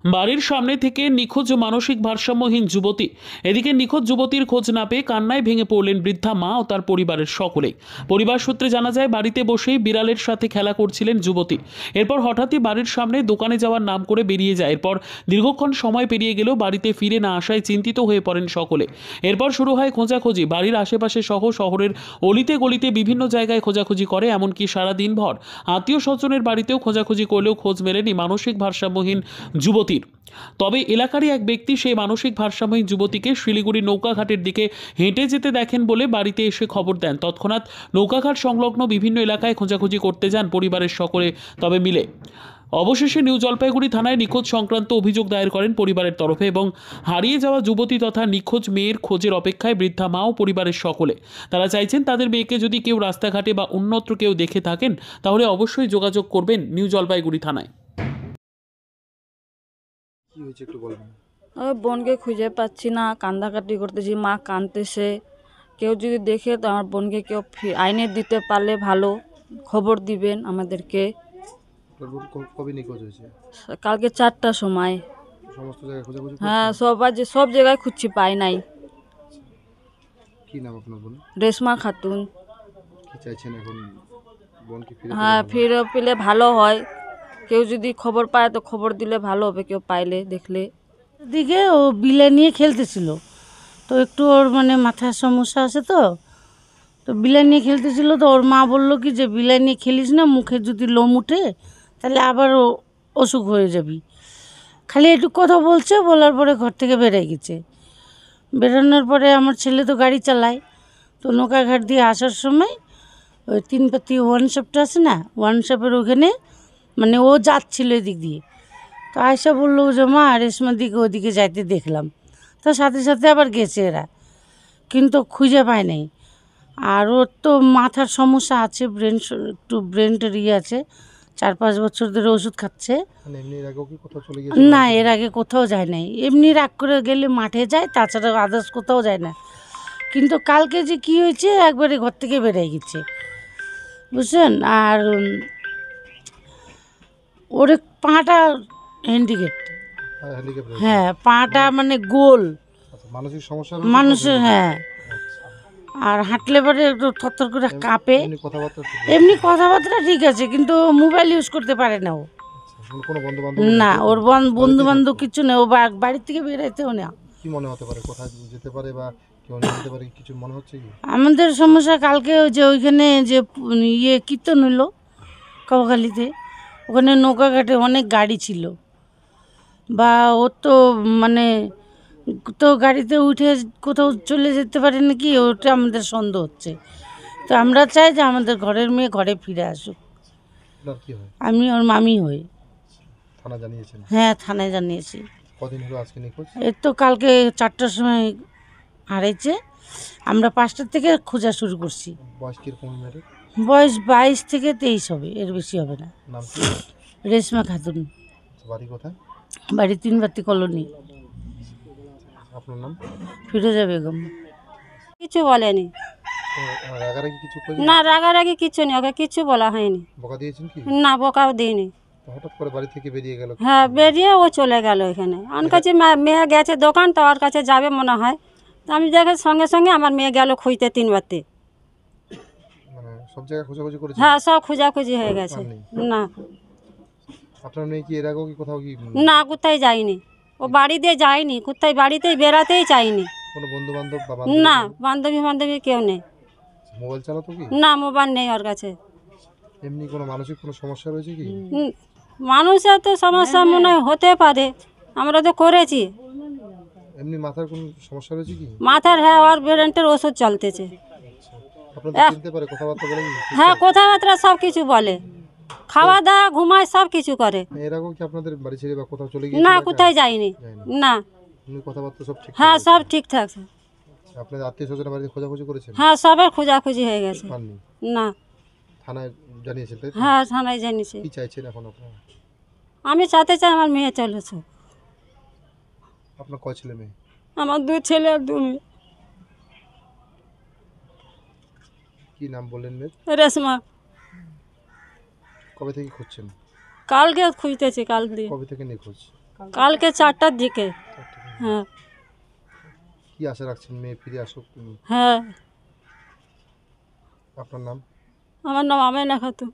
বাড়ির সামনে থেকে নিখোঁজ মানসিক ভারসাম্যহীন যুবতী। এদিকে নিখোঁজ যুবতীর খোঁজ না পেয়ে কান্নায় ভেঙে পড়লেন বৃদ্ধা মা ও তার পরিবারের সকলেই। পরিবার সূত্রে জানা যায়, বাড়িতে বসেই বিড়ালের সাথে খেলা করছিলেন যুবতী। এরপর হঠাৎই বাড়ির সামনে দোকানে যাওয়ার নাম করে বেরিয়ে যায়। এরপর দীর্ঘক্ষণ সময় পেরিয়ে গেলেও বাড়িতে ফিরে না আসায় চিন্তিত হয়ে পড়েন সকলে। এরপর শুরু হয় খোঁজাখুঁজি। বাড়ির আশেপাশে সহ শহরের অলিতে গলিতে বিভিন্ন জায়গায় খোঁজাখুঁজি করে, এমনকি সারাদিন ভর আত্মীয় স্বজনের বাড়িতেও খোঁজাখুঁজি করলেও খোঁজ মেলেনি মানসিক ভারসাম্যহীন যুবতীর। তবে এলাকারই এক ব্যক্তি সেই মানসিক ভারসাম্যহীন যুবতীকে শিলিগুড়ি নৌকাঘাটের দিকে হেঁটে যেতে দেখেন বলে বাড়িতে এসে খবর দেন। তৎক্ষণাৎ নৌকাঘাট সংলগ্ন বিভিন্ন এলাকায় খোঁজাখুঁজি করতে যান পরিবারের সকলে তবে মিলে। অবশেষে নিউ জলপাইগুড়ি থানায় নিখোঁজ সংক্রান্ত অভিযোগ দায়ের করেন পরিবারের তরফে এবং হারিয়ে যাওয়া যুবতী তথা নিখোঁজ মেয়ের খোঁজের অপেক্ষায় বৃদ্ধা মা ও পরিবারের সকলে। তারা চাইছেন তাদের মেয়েকে যদি কেউ রাস্তাঘাটে বা অন্যত্র কেউ দেখে থাকেন তাহলে অবশ্যই যোগাযোগ করবেন নিউ জলপাইগুড়ি থানায়। কি হয়েছে একটু বলবেন? ওই বোনকে খুঁজে পাচ্ছি না, কান্দাকাটি করতেছি, মা কাঁদতেছে। কেউ যদি দেখে তো আমার বোনকে কেউ আইনে দিতে পারলে ভালো, খবর দিবেন আমাদেরকে। কবে নিখোঁজ হয়েছে? কালকে 4টার সময়। সমস্ত জায়গায় খোঁজাখুঁজি হ্যাঁ, করছেন? সব জায়গায় খুঁজছি, পাই নাই। কি নাম আপনার বোন? রেশমা খাতুন। কি চাইছেন এখন? বোনকে ফিরে হ্যাঁ, ফিরে পেলে ভালো হয়। কেউ যদি খবর পায় তো খবর দিলে ভালো হবে, কেউ পাইলে দেখলে। দিকে ও বিলে নিয়ে খেলতেছিল, তো একটু ওর মানে মাথার সমস্যা আছে, তো বিলে নিয়ে খেলতেছিল। তো ওর মা বললো কি যে বিলে নিয়ে খেলিস না, মুখে যদি লোম উঠে তাহলে আবার অসুখ হয়ে যাবি। খালি একটু কথা বলছে, বলার পরে ঘর থেকে বেরিয়ে গেছে। বেরোনোর পরে আমার ছেলে তো গাড়ি চালায়, তো নৌকাঘাট দিয়ে আসার সময় ওই 3পাতি ওয়ানশপটা আছে না, ওয়ানশপের ওখানে মানে ও যাচ্ছিল এদিক দিয়ে। তো আয়সা বললো যে মা রেশমার দিকে ওদিকে যাইতে দেখলাম। তো সাথে সাথে আবার গেছে এরা, কিন্তু খুঁজে পায় নাই। আর ওর তো মাথার সমস্যা আছে, একটু ব্রেনটার আছে, 4-5 বছর ধরে ওষুধ খাচ্ছে। না, এর আগে কোথাও যায় নাই। এমনি রাগ করে গেলে মাঠে যায়, তাছাড়া আদার্স কোথাও যায় না। কিন্তু কালকে যে কি হয়েছে, একবারে ঘর থেকে বেরিয়ে গেছে, বুঝছেন। আর ওর পাটা হ্যান্ডিক্যাপ, হ্যাঁ পাটা মানে গোল, মানসিক সমস্যা মানুষের, হ্যাঁ। আর হাঁটলে পরে একটু থরথর করে কাঁপে। এমনি কথাবার্তা ঠিক আছে, কিন্তু মোবাইল ইউজ করতে পারে না ও। না, ওর বন্ধু বান্ধব কিছু নেই, ও বাড়ির থেকে বেরোতেও না। কি মনে হতে পারে, কোথায় যেতে পারে বা কেউ নিয়ে যেতে পারে, কিছু মনে হচ্ছে কি? আমাদের সমস্যা কালকে যে ওইখানে যে কীর্তন হইলো কাউখালীতে, ওখানে নৌকাঘাটে অনেক গাড়ি ছিল, বা ও তো মানে তো গাড়িতে উঠে কোথাও চলে যেতে পারে নাকি, ওটা আমাদের সন্দেহ হচ্ছে। তো আমরা চাই যে আমাদের ঘরের মেয়ে ঘরে ফিরে আসুক। আমি ওর মামি হই। থানা জানিয়েছেন? হ্যাঁ, থানায় জানিয়েছি। কদিন হলো আজকে নিখোঁজ? এই তো কালকে 4টার সময় হারিয়েছে, আমরা 5টা থেকে খোঁজা শুরু করছি। বয়স কিরকম মেয়ের? বয়স 22 থেকে 23 হবে, এর বেশি হবে না। নাম কি? রেশমা খাতুন। বাড়ি কোথায়? বাড়ি 3পাতি কলোনি। আপনার নাম? ফিরোজা বেগম। কিছু বলেনি। রাগারাগি কিছু? না, রাগারাগি কিছু নেই, ওকে কিছু বলা হয়নি। বকা দিয়েছেন কি? না, বকাও দিইনি। হঠাৎ করে বাড়ি থেকে বেরিয়ে গেল? হ্যাঁ, বেরিয়ে ও চলে গেল এখানে। আমার কাছে মেয়ে গেছে দোকান, তো ওর কাছে যাবে মনে হয়। তো আমি দেখে সঙ্গে সঙ্গে আমার মেয়ে গেল খুঁজতে 3বারতে। মানে সব জায়গায় খোঁজাখুঁজি করেছে? হ্যাঁ, সব খোঁজাখুঁজি হয়ে গেছে। না। আপনার মেয়ে কি এর আগেও কি কোথাও কি? না, কোথায় যায়নি, ও বাড়ি দিয়ে যায়নি, কোথায় বাড়িতেই বেরাতেই চাইনি। কোনো বন্ধু বান্ধব? না, বান্ধবী কেউ নেই। মোবাইল চালাতো কি? না, মোবাইল নেই ওর কাছে। এমনি কোনো মানসিক কোনো সমস্যা রয়েছে কি? মানুষের তো সমস্যা মনে হতে পারে, আমরা তো করেছি। এমনি মাথার কোনো সমস্যা রয়েছে কি? মাথার, হ্যাঁ, ওর ব্রেনের ওষুধ চলতেছে। আপনাদের চিনতে পারে, কথাবার্তা বলে? হ্যাঁ, কথাবার্তা সব কিছু বলে, খাওয়া দাওয়া ঘুমায় সব কিছু করে। এর আগেও কি আপনাদের বাড়ি ছেড়ে বা কোথাও চলে গিয়েছিল? না, কোথায় যায়নি। না। এমনি কথাবার্তা সব ঠিক? হ্যাঁ, সব ঠিকঠাক। আপনাদের আত্মীয় স্বজনের বাড়িতে খোঁজাখুঁজি করেছেন? হ্যাঁ, সবের খোঁজাখুঁজি হয়ে গেছে। না। থানায় জানিয়েছেন তাই? হ্যাঁ, থানায় জানিয়েছি। কি চাইছেন এখন আপনারা? আমি চাই আমার মেয়ে চলেছে। আপনার কয় ছেলে মেয়ে? আমার 2 ছেলে আর 2 মেয়ে। কি নাম বললেন মেয়ের? রেশমা। কবে থেকে খুঁজছেন? কালকে খুঁজতেছি, কাল দিয়ে। কবে থেকে নিখোঁজ? কালকে 4টার দিকে। হ্যাঁ কি আশা রাখছেন মেয়ে ফিরে আসুক? হ্যাঁ। আপনার নাম? আমার নাম আমেনা খাতুন।